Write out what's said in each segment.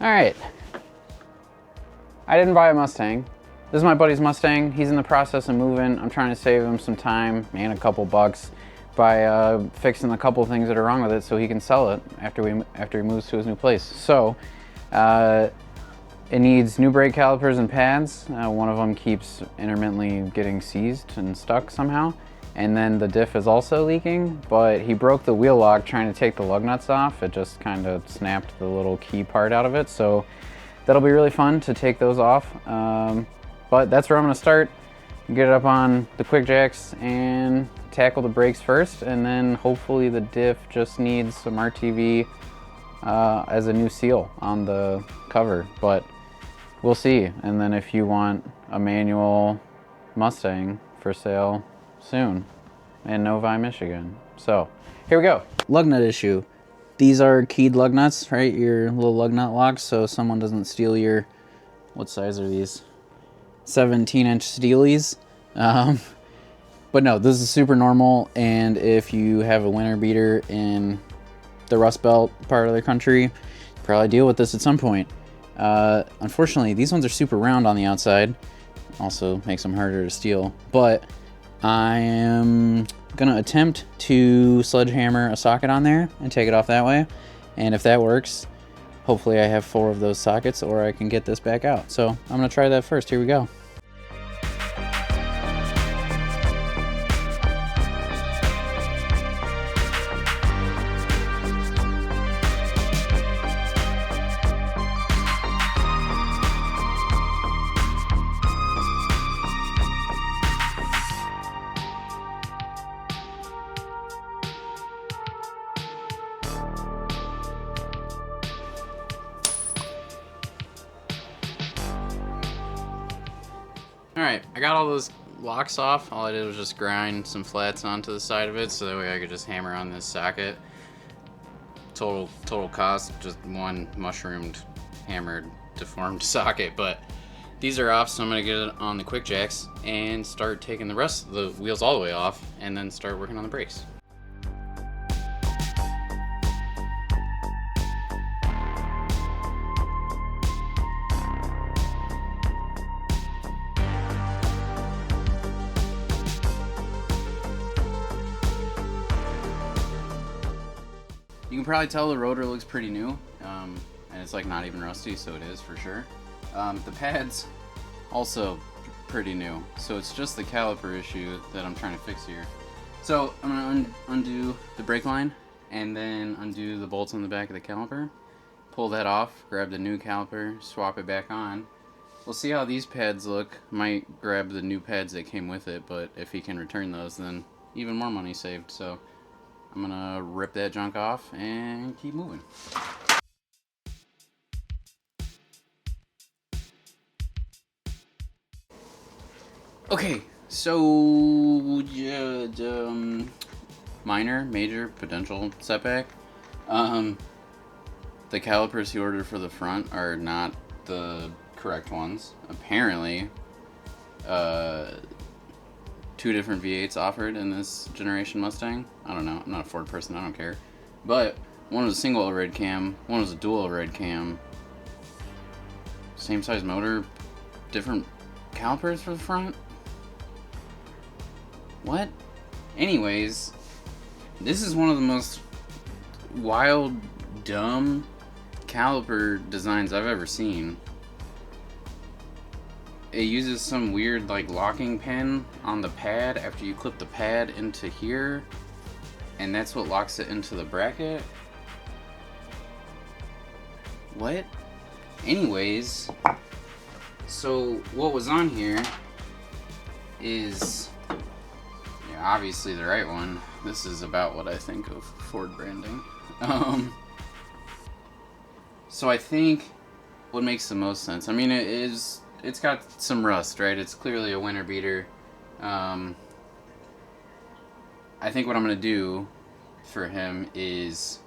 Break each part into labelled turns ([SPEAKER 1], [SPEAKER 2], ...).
[SPEAKER 1] Alright. I didn't buy a Mustang. This is my buddy's Mustang. He's in the process of moving. I'm trying to save him some time and a couple bucks by fixing a couple things that are wrong with it so he can sell it after he moves to his new place. So, it needs new brake calipers and pads. One of them keeps intermittently getting seized and stuck somehow. And then the diff is also leaking, but he broke the wheel lock trying to take the lug nuts off. It just kind of snapped the little key part out of it. So that'll be really fun to take those off. But that's where I'm gonna start. Get it up on the quick jacks and tackle the brakes first. And then hopefully the diff just needs some RTV as a new seal on the cover, but we'll see. And then if you want a manual Mustang for sale soon in Novi, Michigan. So here we go. Lug nut issue. These are keyed lug nuts, right? Your little lug nut locks, so someone doesn't steal your, what size are these? 17-inch steelies. But no, this is super normal, and if you have a winter beater in the Rust Belt part of the country, you probably deal with this at some point. Unfortunately, these ones are super round on the outside. Also makes them harder to steal, but I am gonna attempt to sledgehammer a socket on there and take it off that way. And if that works, hopefully I have 4 of those sockets or I can get this back out. So I'm gonna try that first. Here we go. Alright, I got all those locks off. All I did was just grind some flats onto the side of it so that way I could just hammer on this socket. Total cost, just one mushroomed, hammered, deformed socket, but these are off, so I'm gonna get it on the quick jacks and start taking the rest of the wheels all the way off and then start working on the brakes. You can probably tell the rotor looks pretty new, and it's like not even rusty, so it is for sure. The pads also pretty new, so it's just the caliper issue that I'm trying to fix here. So I'm gonna undo the brake line and then undo the bolts on the back of the caliper, pull that off, grab the new caliper, swap it back on. We'll see how these pads look. Might grab the new pads that came with it, but if he can return those, then even more money saved. So I'm gonna rip that junk off and keep moving. Okay, so major potential setback. The calipers he ordered for the front are not the correct ones. Apparently, 2 different V8s offered in this generation Mustang. I don't know, I'm not a Ford person, I don't care. But one was a single overhead cam, one was a dual overhead cam. Same size motor, different calipers for the front? What? Anyways, this is one of the most wild, dumb caliper designs I've ever seen. It uses some weird like locking pin on the pad after you clip the pad into here, and that's what locks it into the bracket. What? Anyways, so what was on here is obviously the right one. This is about what I think of Ford branding. So I think what makes the most sense, I mean, it's got some rust, right? It's clearly a winter beater. I think what I'm gonna do for him is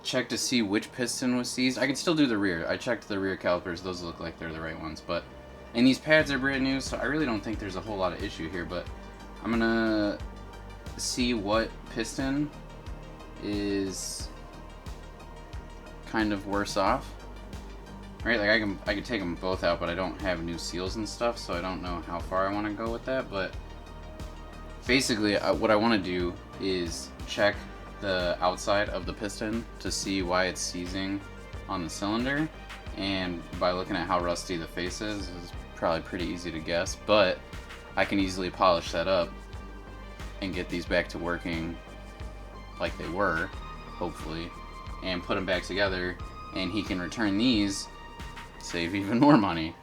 [SPEAKER 1] check to see which piston was seized. I can still do the rear. I checked the rear calipers. Those look like they're the right ones. And these pads are brand new, so I really don't think there's a whole lot of issue here. But I'm gonna see what piston is kind of worse off. Right, like I could take them both out, but I don't have new seals and stuff, so I don't know how far I want to go with that. But basically, what I want to do is check the outside of the piston to see why it's seizing on the cylinder, and by looking at how rusty the face is probably pretty easy to guess. But I can easily polish that up and get these back to working like they were, hopefully, and put them back together, and he can return these. Save even more money.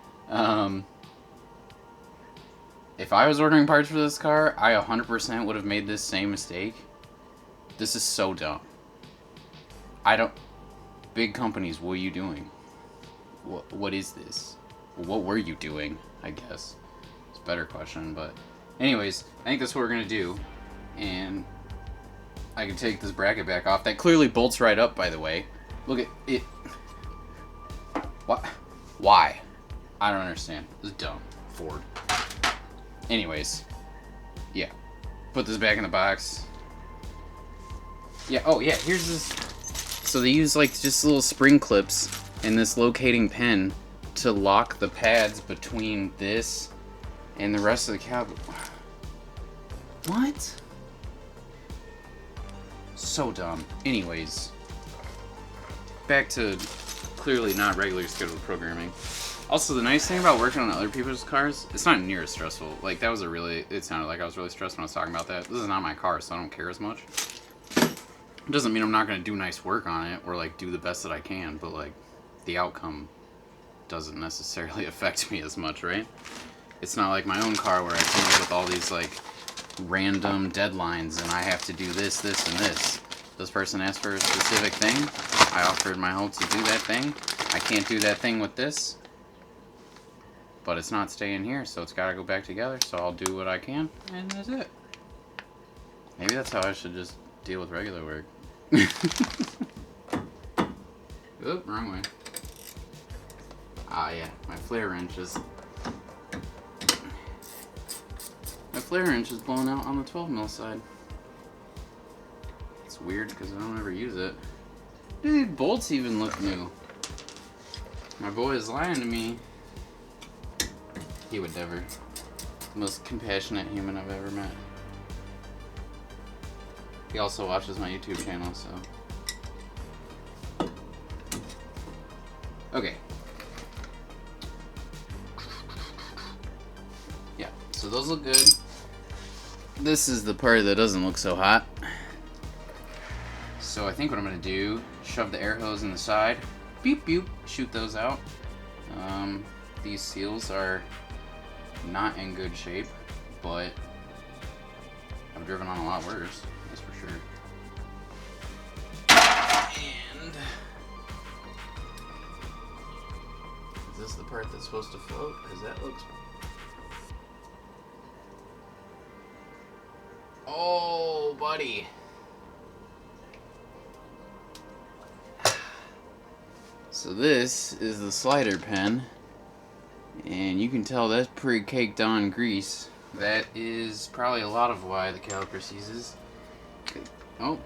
[SPEAKER 1] If I was ordering parts for this car, I 100% would have made this same mistake. This is so dumb. Big companies, what are you doing? What is this? What were you doing, I guess? It's a better question, but anyways, I think that's what we're gonna do. And I can take this bracket back off. That clearly bolts right up, by the way. Look at it. What? Why? I don't understand. This is dumb. Ford. Anyways. Yeah. Put this back in the box. Yeah, oh yeah, here's this. So they use like just little spring clips and this locating pin to lock the pads between this and the rest of the cab. What? So dumb. Anyways. Back to clearly not regular scheduled programming. Also, the nice thing about working on other people's cars, it's not near as stressful. Like, that was it sounded like I was really stressed when I was talking about that. This is not my car, so I don't care as much. It doesn't mean I'm not going to do nice work on it or, like, do the best that I can, but, like, the outcome doesn't necessarily affect me as much, right? It's not like my own car where I come up with all these, like, random deadlines and I have to do this, this, and this. This person asked for a specific thing. I offered my help to do that thing. I can't do that thing with this. But it's not staying here, so it's got to go back together. So I'll do what I can, and that's it. Maybe that's how I should just deal with regular work. Oop, wrong way. Ah, yeah, my flare wrench is... My flare wrench is blown out on the 12mm side. It's weird because I don't ever use it. Dude, bolts even look new. My boy is lying to me. He would never. Most compassionate human I've ever met. He also watches my YouTube channel, so. Okay. Yeah, so those look good. This is the part that doesn't look so hot. So I think what I'm gonna do, shove the air hose in the side, beep beep, shoot those out. These seals are not in good shape, but I've driven on a lot worse, that's for sure. And is this the part that's supposed to float? Because that looks... Oh, buddy. So this is the slider pen, and you can tell that's pretty caked on grease. That is probably a lot of why the caliper seizes. Oh.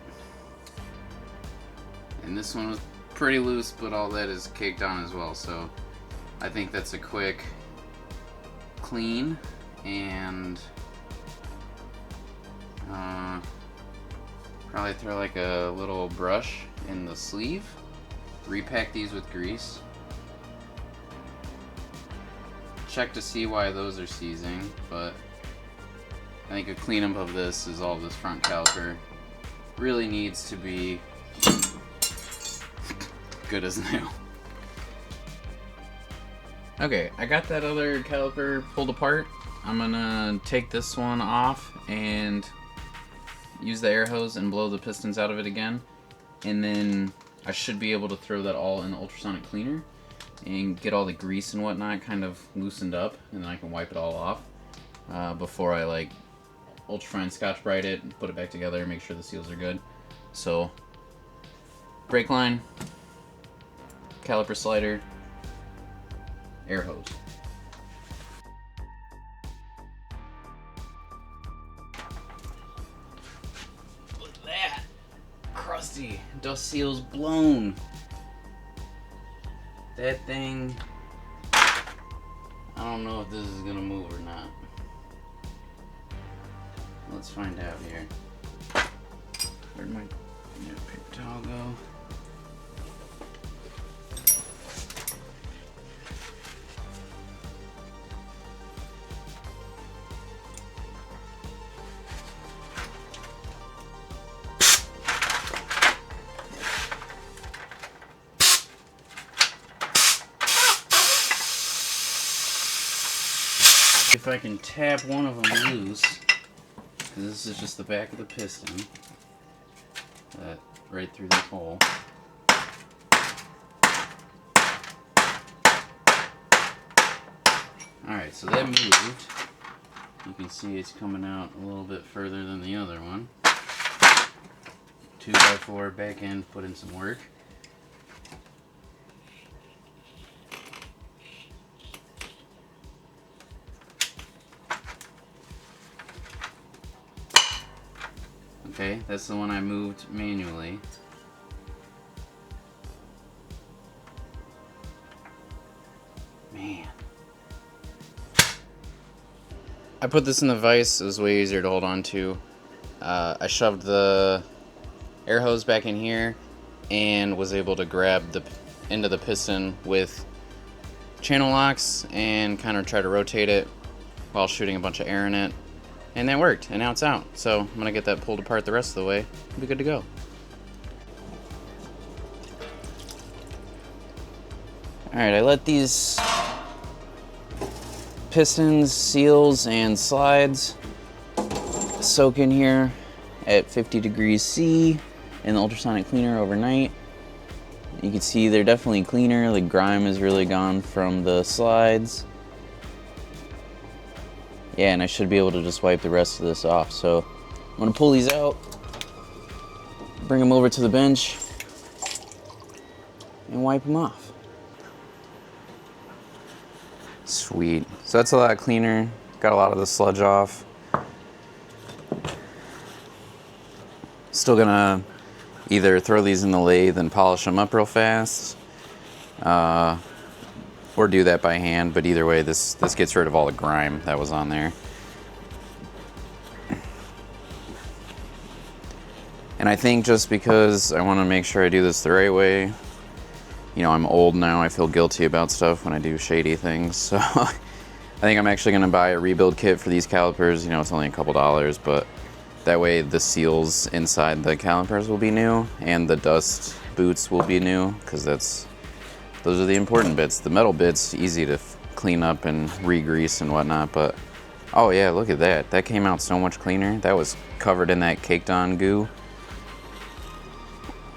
[SPEAKER 1] And this one was pretty loose, but all that is caked on as well, so I think that's a quick clean, and probably throw like a little brush in the sleeve. Repack these with grease. Check to see why those are seizing, but I think a cleanup of this is all this front caliper really needs to be good as new. Okay, I got that other caliper pulled apart. I'm gonna take this one off and use the air hose and blow the pistons out of it again, and then I should be able to throw that all in the ultrasonic cleaner and get all the grease and whatnot kind of loosened up, and then I can wipe it all off before I like ultrafine Scotch-Brite it and put it back together and make sure the seals are good. So brake line, caliper slider, air hose. Look at that! Crusty, dust seals blown. That thing, I don't know if this is gonna move or not. Let's find out here. Where'd my paper towel go? If I can tap one of them loose, because this is just the back of the piston, right through this hole. Alright, so that moved. You can see it's coming out a little bit further than the other one. 2x4 back end, put in some work. Okay, that's the one I moved manually. Man. I put this in the vise, it was way easier to hold on to. I shoved the air hose back in here and was able to grab the end of the piston with channel locks and kind of try to rotate it while shooting a bunch of air in it. And that worked, and now it's out. So I'm gonna get that pulled apart the rest of the way. We'll be good to go. Alright, I let these pistons, seals, and slides soak in here at 50 degrees C in the ultrasonic cleaner overnight. You can see they're definitely cleaner. The grime is really gone from the slides. Yeah, and I should be able to just wipe the rest of this off. So I'm gonna pull these out, bring them over to the bench, and wipe them off. Sweet. So that's a lot cleaner. Got a lot of the sludge off. Still gonna either throw these in the lathe and polish them up real fast, or do that by hand, but either way, this gets rid of all the grime that was on there. And I think just because I want to make sure I do this the right way, you know, I'm old now, I feel guilty about stuff when I do shady things, so I think I'm actually going to buy a rebuild kit for these calipers. You know, it's only a couple dollars, but that way the seals inside the calipers will be new, and the dust boots will be new, because those are the important bits. The metal bits, easy to clean up and re-grease and whatnot, but oh yeah, look at that. That came out so much cleaner. That was covered in that caked on goo.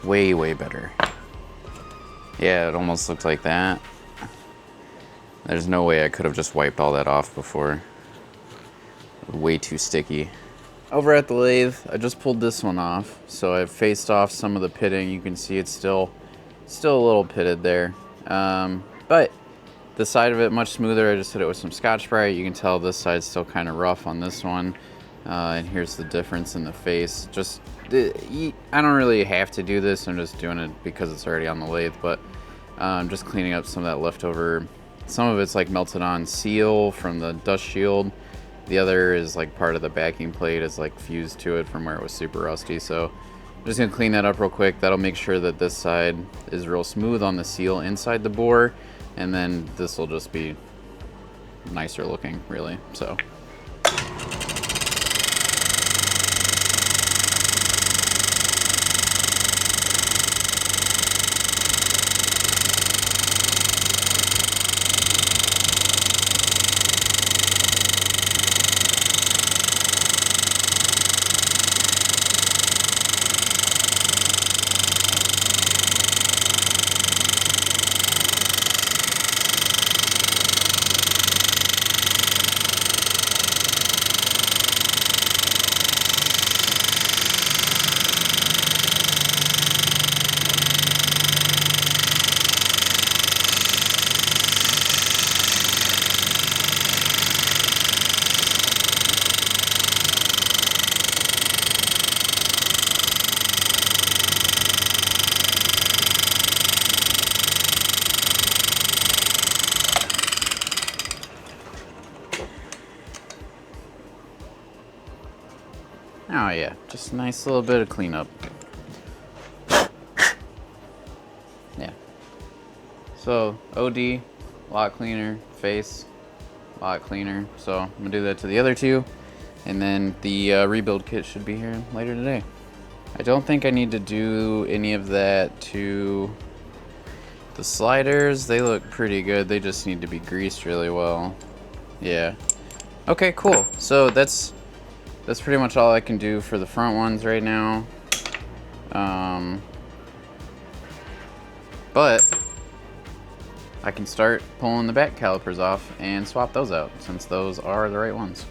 [SPEAKER 1] Way, way better. Yeah, it almost looked like that. There's no way I could have just wiped all that off before. Way too sticky. Over at the lathe, I just pulled this one off. So I've faced off some of the pitting. You can see it's still a little pitted there. But the side of it much smoother. I just hit it with some Scotch-Brite. You can tell this side's still kind of rough on this one. And here's the difference in the face. I don't really have to do this. I'm just doing it because it's already on the lathe. But I'm just cleaning up some of that leftover. Some of it's like melted on seal from the dust shield. The other is like part of the backing plate is like fused to it from where it was super rusty. So I'm just gonna clean that up real quick. That'll make sure that this side is real smooth on the seal inside the bore, and then this will just be nicer looking, really. So. Oh yeah, just a nice little bit of cleanup. Yeah. So OD, a lot cleaner. Face, a lot cleaner. So I'm gonna do that to the other two, and then the rebuild kit should be here later today. I don't think I need to do any of that to the sliders. They look pretty good. They just need to be greased really well. Yeah. Okay, cool. So that's pretty much all I can do for the front ones right now. But I can start pulling the back calipers off and swap those out, since those are the right ones.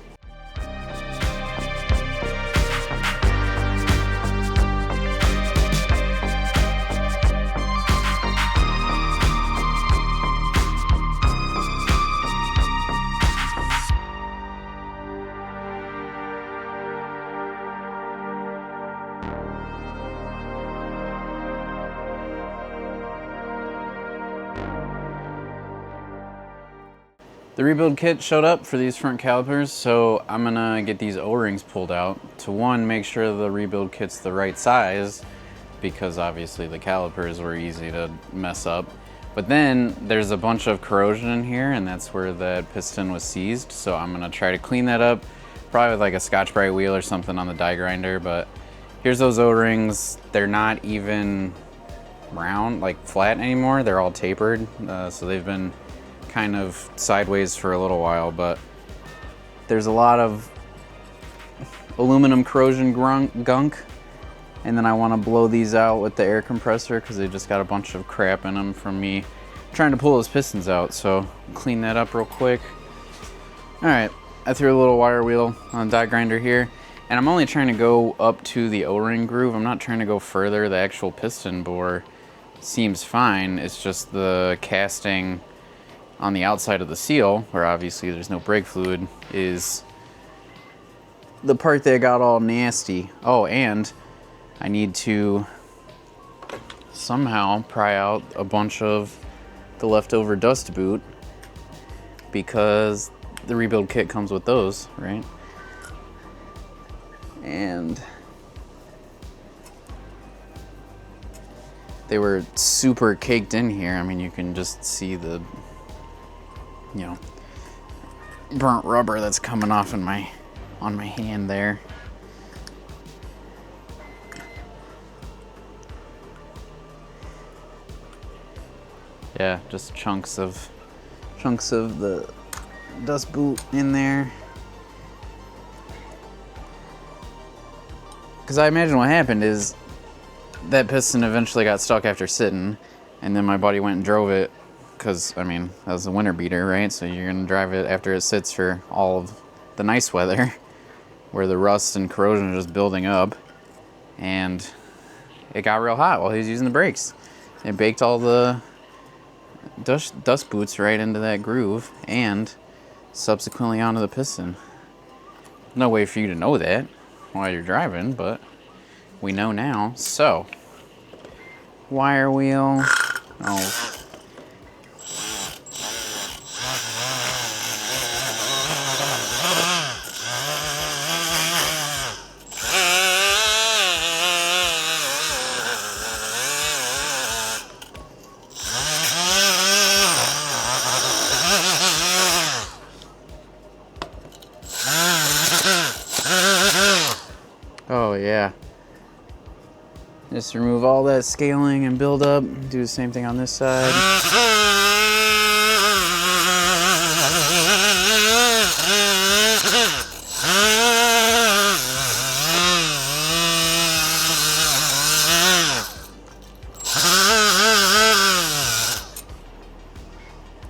[SPEAKER 1] The rebuild kit showed up for these front calipers, so I'm gonna get these O-rings pulled out to, one, make sure the rebuild kit's the right size, because obviously the calipers were easy to mess up. But then there's a bunch of corrosion in here, and that's where that piston was seized, so I'm gonna try to clean that up, probably with like a Scotch-Brite wheel or something on the die grinder. But here's those O-rings. They're not even round, like flat anymore. They're all tapered, so they've been kind of sideways for a little while, but there's a lot of aluminum corrosion gunk, and then I want to blow these out with the air compressor because they just got a bunch of crap in them from me trying to pull those pistons out. So clean that up real quick. All right, I threw a little wire wheel on the die grinder here, and I'm only trying to go up to the O-ring groove. I'm not trying to go further. The actual piston bore seems fine. It's just the casting on the outside of the seal, where obviously there's no brake fluid, is the part that got all nasty. Oh, and I need to somehow pry out a bunch of the leftover dust boot, because the rebuild kit comes with those, right? And they were super caked in here. I mean, you can just see the, you know, burnt rubber that's coming off on my hand there. Yeah, just chunks of the dust boot in there. Because I imagine what happened is that piston eventually got stuck after sitting, and then my buddy went and drove it, because, I mean, that was a winter beater, right? So you're going to drive it after it sits for all of the nice weather, where the rust and corrosion are just building up, and it got real hot while he was using the brakes. It baked all the dust boots right into that groove, and subsequently onto the piston. No way for you to know that while you're driving, but we know now. So, wire wheel. Oh. Oh yeah. Just remove all that scaling and build up. Do the same thing on this side.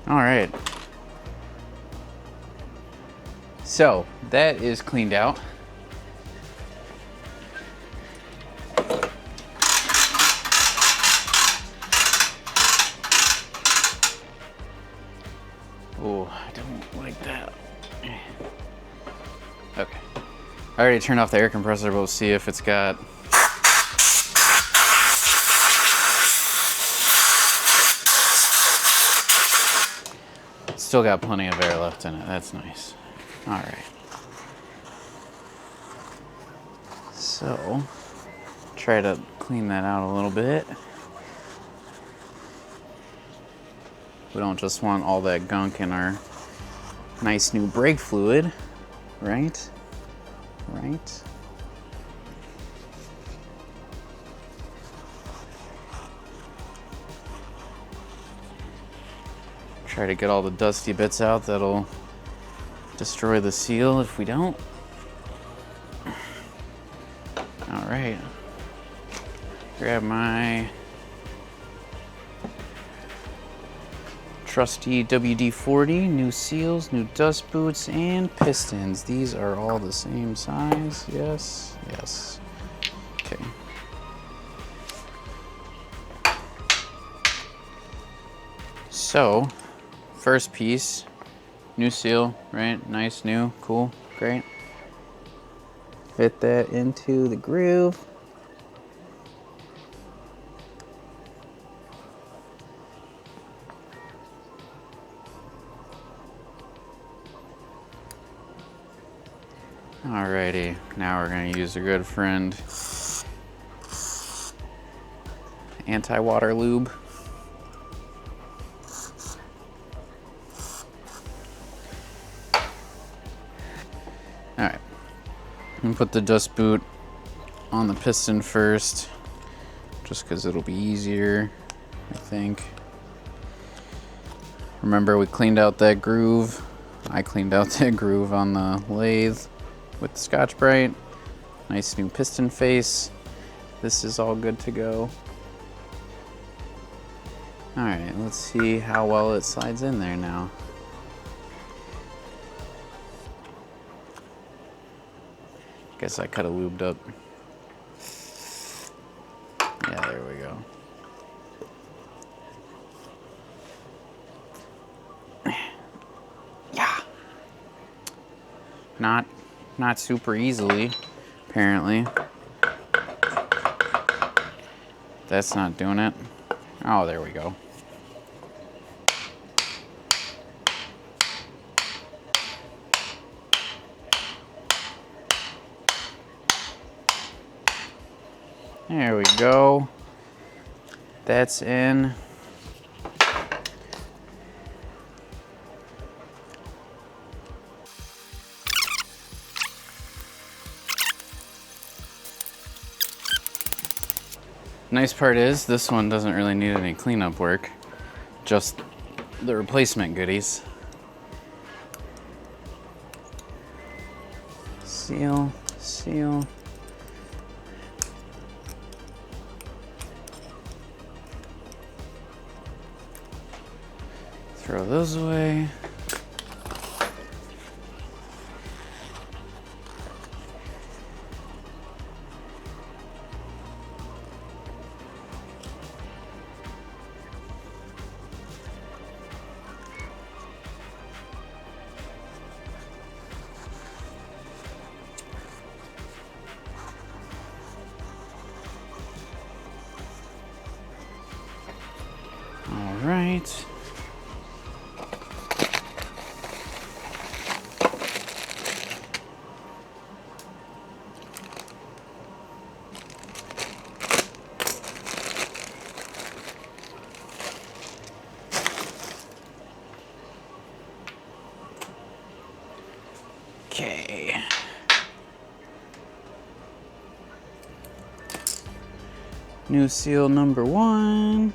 [SPEAKER 1] All right. So that is cleaned out. Oh, I don't like that. Okay. I already turned off the air compressor, but we'll see if it's got... Still got plenty of air left in it. That's nice. All right. So, try to clean that out a little bit. We don't just want all that gunk in our nice new brake fluid, right? Right? Try to get all the dusty bits out that'll destroy the seal if we don't. All right. Grab my trusty WD-40, new seals, new dust boots, and pistons. These are all the same size. Yes, yes. Okay. So, first piece, new seal, right? Nice, new, cool, great. Fit that into the groove. Alrighty, now we're gonna use a good friend, anti-water lube. Alright, I'm gonna put the dust boot on the piston first, just because it'll be easier, I think. Remember, we cleaned out that groove. I cleaned out that groove on the lathe with the Scotch-Brite. Nice new piston face. This is all good to go. All right, let's see how well it slides in there now. Guess I could have lubed up. Yeah, there we go. Yeah. Not super easily, apparently. That's not doing it. Oh, there we go. There we go. That's in. Nice part is this one doesn't really need any cleanup work, just the replacement goodies. Seal, seal. Throw those away. All right. Okay. New seal number 1.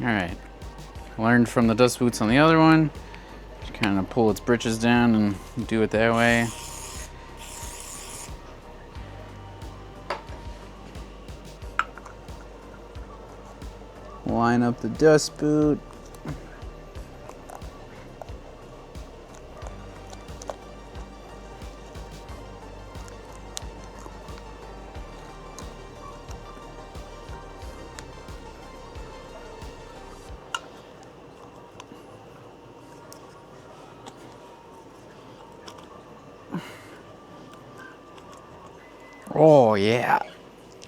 [SPEAKER 1] All right, learned from the dust boots on the other one. Just kind of pull its britches down and do it that way. Line up the dust boot. Oh yeah,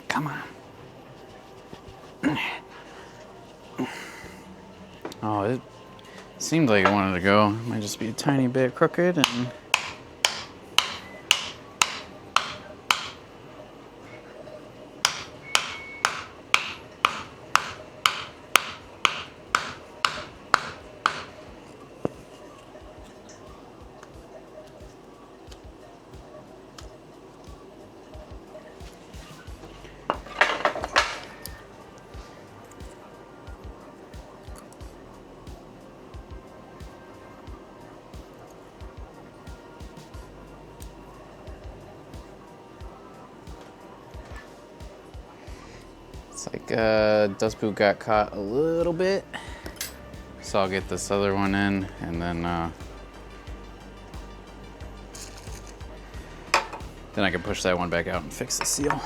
[SPEAKER 1] come on. Oh, it seemed like it wanted to go. It might just be a tiny bit crooked and it's like dust boot got caught a little bit. So I'll get this other one in and then I can push that one back out and fix the seal.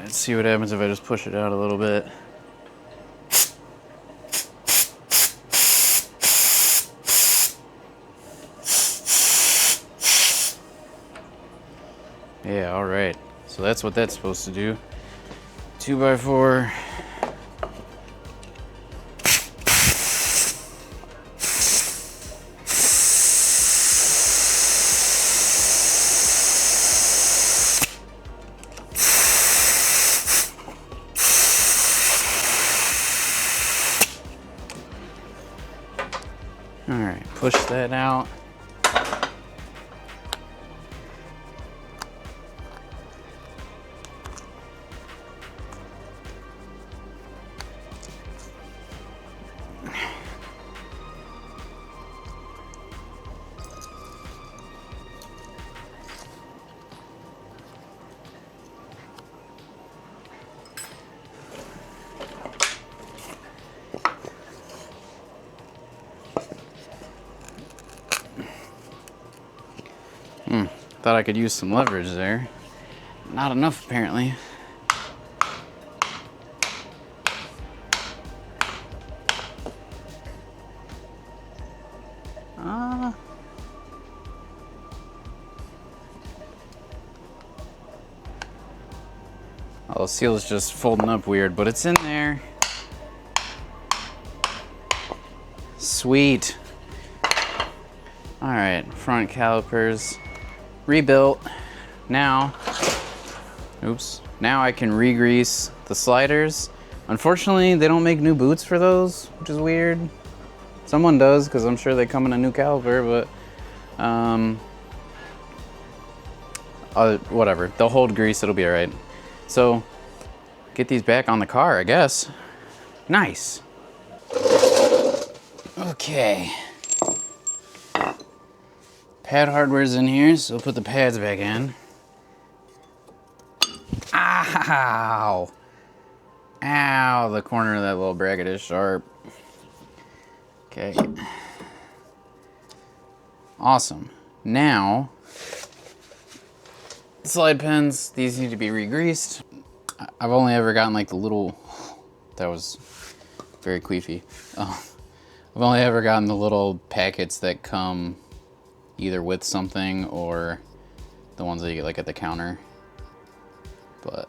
[SPEAKER 1] Let's see what happens if I just push it out a little bit. Yeah, all right. So that's what that's supposed to do. 2x4. All right, push that out. Thought I could use some leverage there. Not enough, apparently. Oh, the seal's just folding up weird, but it's in there. Sweet. All right, front calipers rebuilt. Now, oops, now I can re-grease the sliders. Unfortunately, they don't make new boots for those, which is weird. Someone does, because I'm sure they come in a new caliper, but whatever. They'll hold grease, it'll be all right. So, get these back on the car, I guess. Nice. Okay. Pad hardware's in here, so put the pads back in. Ow! Ow, the corner of that little bracket is sharp. Okay. Awesome. Now, slide pins, these need to be re-greased. I've only ever gotten like the little, that was very queefy. I've only ever gotten the little packets that come either with something or the ones that you get like at the counter. But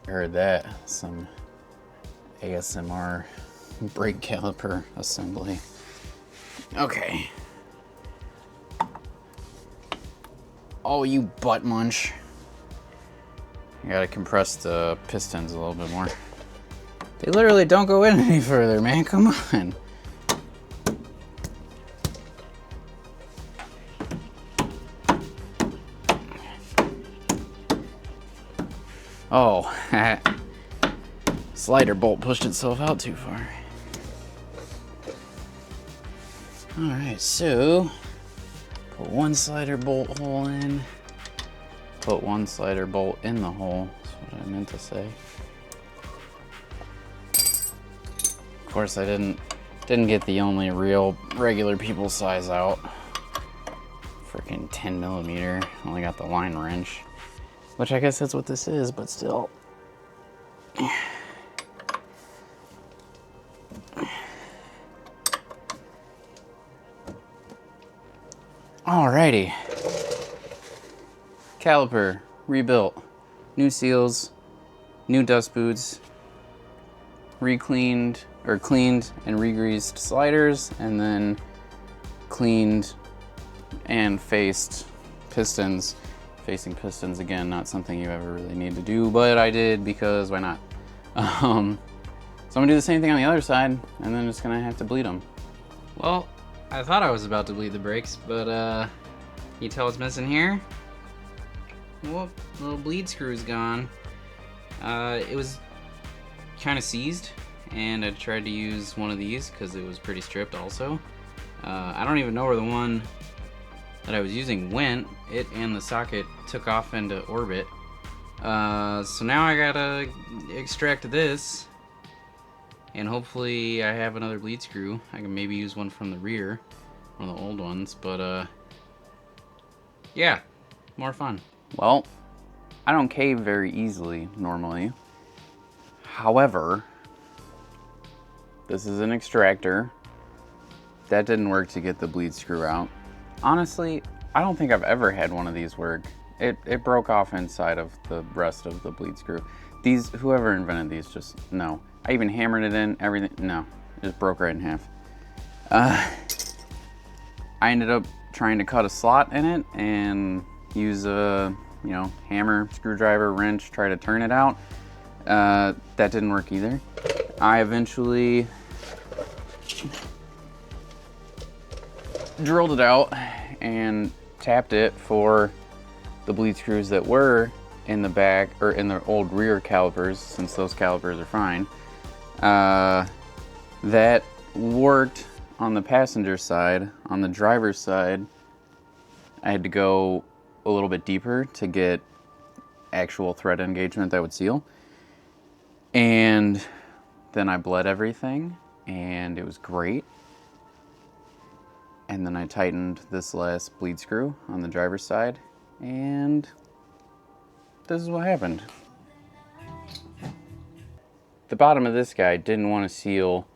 [SPEAKER 1] I heard that, some ASMR brake caliper assembly. Okay. Oh, you butt munch. You gotta compress the pistons a little bit more. They literally don't go in any further, man. Come on. Oh, slider bolt pushed itself out too far. All right, so put one slider bolt hole in, put one slider bolt in the hole. That's what I meant to say. Of course, I didn't get the only real regular people size out. Freaking 10 millimeter. Only got the line wrench. Which I guess that's what this is, but still. Alrighty. Caliper rebuilt. New seals, new dust boots, cleaned and re-greased sliders, and then cleaned and faced pistons. Facing pistons, again, not something you ever really need to do, but I did because why not? So I'm gonna do the same thing on the other side, and then just gonna have to bleed them. Well, I thought I was about to bleed the brakes, but you tell what's missing here? Well, little bleed screw's gone. It was kind of seized, and I tried to use one of these because it was pretty stripped also. I don't even know where the one that I was using went. It and the socket took off into orbit. So now I gotta extract this, and hopefully I have another bleed screw. I can maybe use one from the rear, one of the old ones, but yeah, more fun. Well, I don't cave very easily normally. However, this is an extractor. That didn't work to get the bleed screw out. Honestly, I don't think I've ever had one of these work. It broke off inside of the rest of the bleed screw. Whoever invented these, just no. I even hammered it in, everything, no. It just broke right in half. I ended up trying to cut a slot in it and use a, hammer, screwdriver, wrench, try to turn it out. That didn't work either. I eventually drilled it out and tapped it for the bleed screws that were in the back, or in the old rear calipers, since those calipers are fine. That worked on the passenger side. On the driver's side, I had to go a little bit deeper to get actual thread engagement that would seal. And then I bled everything, and it was great. And then I tightened this last bleed screw on the driver's side, and this is what happened. The bottom of this guy didn't want to seal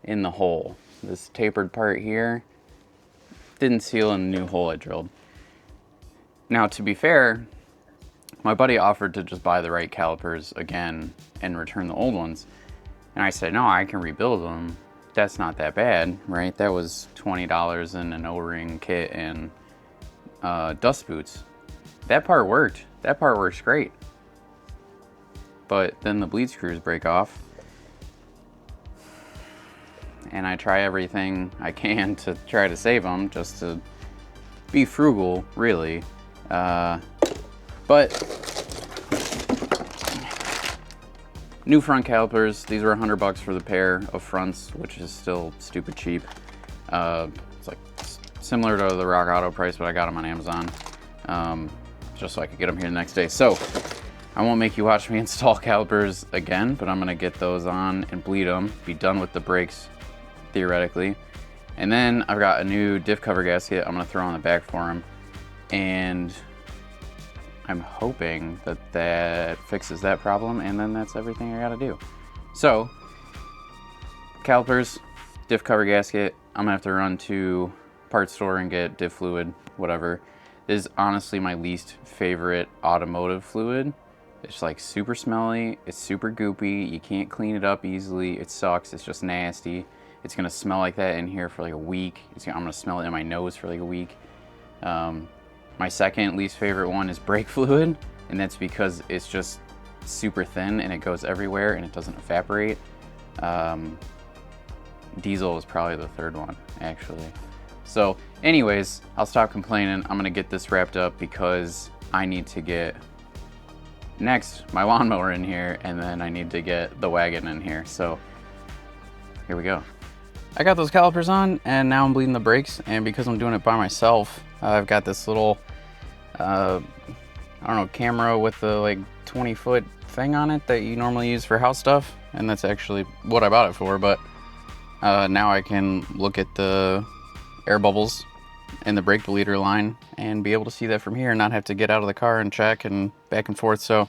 [SPEAKER 1] in the hole. This tapered part here didn't seal in the new hole I drilled. Now, to be fair, my buddy offered to just buy the right calipers again and return the old ones. And I said, no, I can rebuild them. That's not that bad, right? That was $20 in an O-ring kit and dust boots. That part worked. That part works great. But then the bleed screws break off, and I try everything I can to try to save them, just to be frugal, really. But new front calipers. These were $100 for the pair of fronts, which is still stupid cheap. It's like similar to the Rock Auto price, but I got them on Amazon, just so I could get them here the next day. So I won't make you watch me install calipers again, but I'm gonna get those on and bleed them, be done with the brakes, theoretically. And then I've got a new diff cover gasket I'm gonna throw on the back for them. And I'm hoping that that fixes that problem, and then that's everything I gotta do. So calipers, diff cover gasket. I'm gonna have to run to parts store and get diff fluid, whatever. This is honestly my least favorite automotive fluid. It's like super smelly, it's super goopy, you can't clean it up easily, it sucks, it's just nasty. It's gonna smell like that in here for like a week. I'm gonna smell it in my nose for like a week. My second least favorite one is brake fluid, and that's because it's just super thin and it goes everywhere and it doesn't evaporate. Diesel is probably the third one, actually. So anyways, I'll stop complaining. I'm gonna get this wrapped up because I need to get next my lawnmower in here, and then I need to get the wagon in here. So here we go. I got those calipers on and now I'm bleeding the brakes, and because I'm doing it by myself, I've got this little I don't know, camera with the like 20-foot thing on it that you normally use for house stuff, and that's actually what I bought it for. But now I can look at the air bubbles in the brake bleeder line and be able to see that from here and not have to get out of the car and check and back and forth. So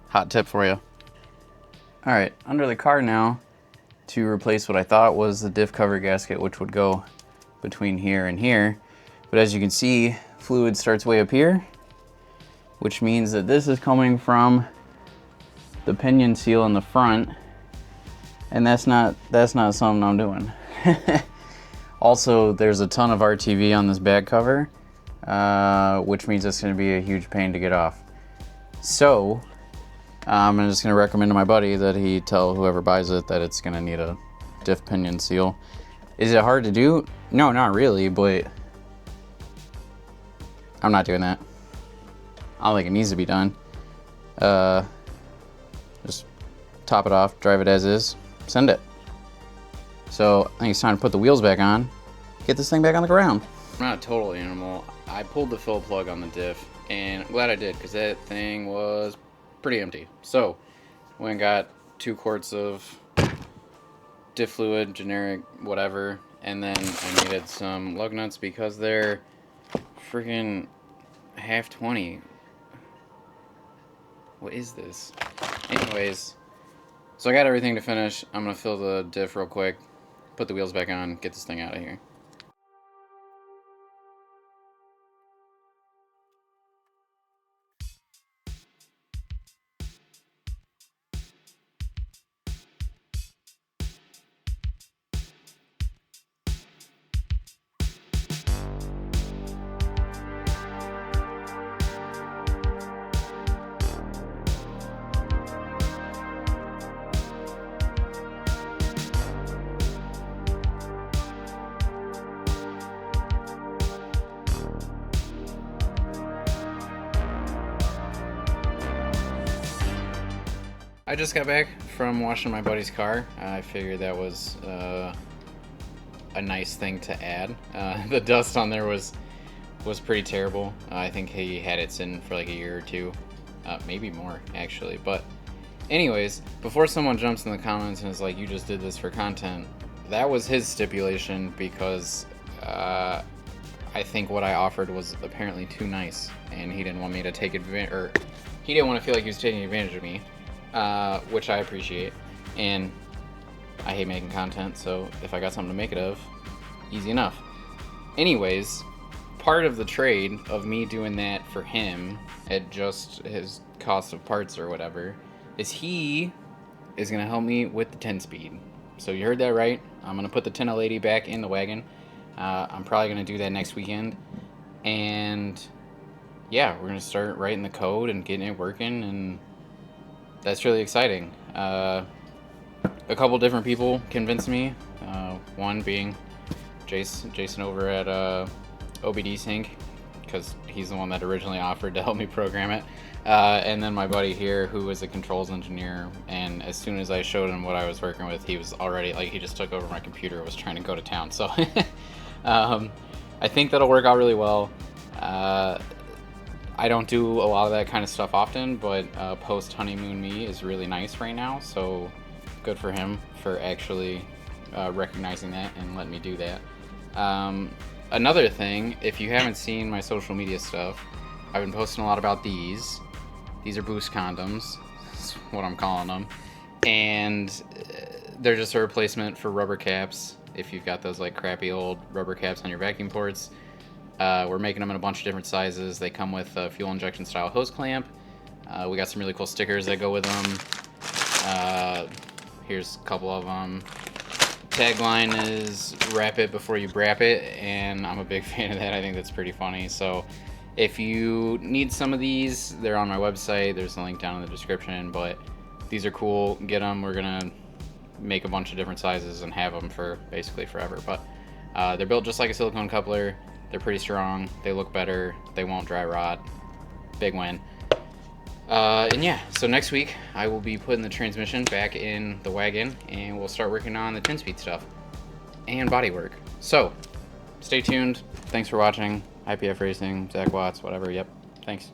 [SPEAKER 1] hot tip for you. All right, under the car now to replace what I thought was the diff cover gasket, which would go between here and here. But as you can see, fluid starts way up here, which means that this is coming from the pinion seal in the front, and that's not something I'm doing. Also, there's a ton of RTV on this bag cover, which means it's gonna be a huge pain to get off. So I'm just gonna recommend to my buddy that he tell whoever buys it that it's gonna need a diff pinion seal. Is it hard to do? No, not really, but I'm not doing that. I don't think it needs to be done. Just top it off, drive it as is, send it. So I think it's time to put the wheels back on, get this thing back on the ground. I'm not a total animal. I pulled the fill plug on the diff, and I'm glad I did because that thing was pretty empty. So went and got 2 quarts of diff fluid, generic, whatever, and then I needed some lug nuts because they're freaking half 20. What is this? Anyways, so I got everything to finish. I'm gonna fill the diff real quick, put the wheels back on, get this thing out of here. I just got back from washing my buddy's car. I figured that was a nice thing to add. The dust on there was pretty terrible. I think he had it sitting for like a year or two, maybe more actually. But anyways, before someone jumps in the comments and is like, you just did this for content, that was his stipulation because I think what I offered was apparently too nice, and he didn't want me to take advantage, or he didn't want to feel like he was taking advantage of me. Which I appreciate, and I hate making content, so if I got something to make it of, easy enough. Anyways, part of the trade of me doing that for him at just his cost of parts or whatever is he is going to help me with the 10-speed. So you heard that right. I'm going to put the 10L80 back in the wagon. I'm probably going to do that next weekend, and yeah, we're going to start writing the code and getting it working, and that's really exciting. A couple different people convinced me. One being Jason over at OBD Sync, because he's the one that originally offered to help me program it. And then my buddy here, who is a controls engineer, and as soon as I showed him what I was working with, he was already, like, he just took over my computer, was trying to go to town. So I think that'll work out really well. I don't do a lot of that kind of stuff often, but post-honeymoon me is really nice right now, so good for him for actually recognizing that and letting me do that. Another thing, if you haven't seen my social media stuff, I've been posting a lot about these. These are Boost condoms, that's what I'm calling them. And
[SPEAKER 2] they're just a replacement for rubber caps. If you've got those like crappy old rubber caps on your vacuum ports, we're making them in a bunch of different sizes. They come with a fuel injection style hose clamp. We got some really cool stickers that go with them. Here's a couple of them. Tagline is "Wrap it before you brap it," and I'm a big fan of that. I think that's pretty funny. So if you need some of these, they're on my website. There's a link down in the description, but these are cool. Get them. We're gonna make a bunch of different sizes and have them for basically forever. But they're built just like a silicone coupler. They're pretty strong. They look better. They won't dry rot. Big win. And yeah, so next week I will be putting the transmission back in the wagon, and we'll start working on the 10-speed stuff and bodywork. So stay tuned. Thanks for watching. IPF Racing, Zach Watts, whatever. Yep. Thanks.